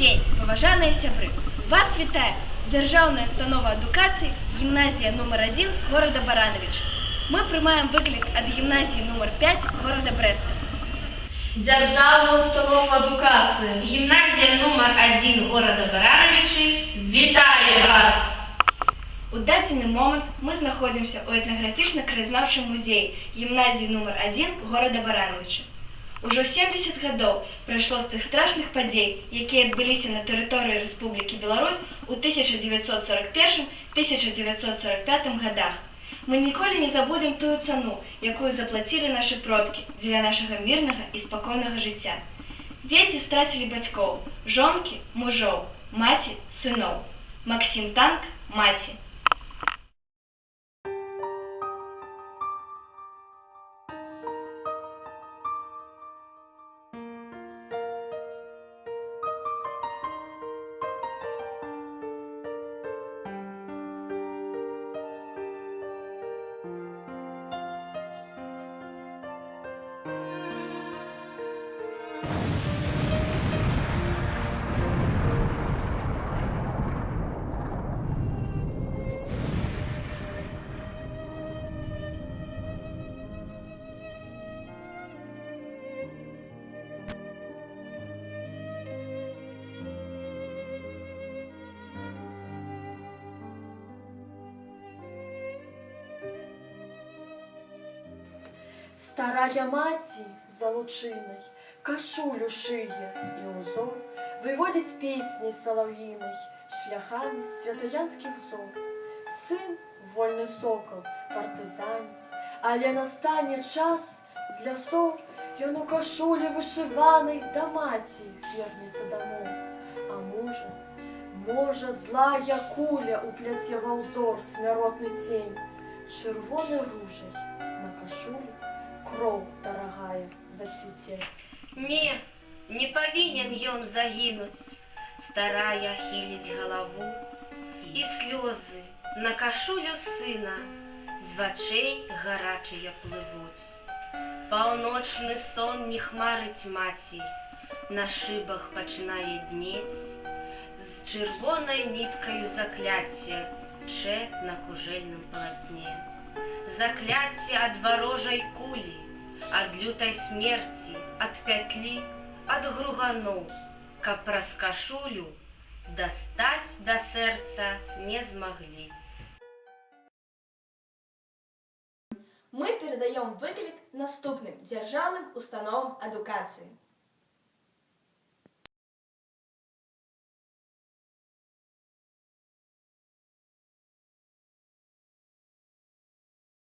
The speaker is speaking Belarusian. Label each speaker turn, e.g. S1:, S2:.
S1: дзень, паважаныя сябры! Вас вітае Дзяржаўная установа адукацыі гімназія нумар 1 горада Барановича. Мы прымаем выклік ад гімназіі нумар 5 горада Брэста.
S2: Дзяржаўная установа адукацыі
S3: гімназія нумар 1 горада Барановича вітае вас!
S1: У дадзены момант мы знаходзімся ў этнаграфічна-краязнаўчым музеі гімназіі нумар 1 горада Барановича. Ужо 70 гадоў прайшло з тых страшных падзей, якія адбыліся на тэрыторыі Рэспублікі Беларусь у 1941-1945 гадах. Мы ніколі не забудзем тую цану, якую заплацілі нашы продкі дзеля нашага мірнага і спакойнага жыцця. Дзеці страцілі бацькоў, жонкі, мужоў, маці, сыноў. Максім Танк, маці.
S2: Старая маці за лучынай кашулю шые і ўзор выводзіць песні салаўінай шляхамі святаянскіх зор. Сын вольны сокол, партызанец, але настане час з лясоў ён у кашулі вышыванай да маці вернецца дамоў. А можа злая куля упляце ва ўзор смяротны цень чырвонай ружай на кашулі кроў дарагая зацвіце.
S3: Не павінен ён загінуць. Старая хіліць галаву, і слёзы на кашулю сына з вачэй гарачыя плывуць. Паўночны сон не хмарыць маці, на шыбах пачынае днець, з чырвонай ніткаю закляцце чэ на кужэльным палатне. Закляцце ад варожай кулі, ад лютай смерці, ад пятлі, ад груганоў, каб праз кашулю дастаць да сэрца не змаглі.
S1: Мы перадаем выклік наступным дзяржаўным установам адукацыі.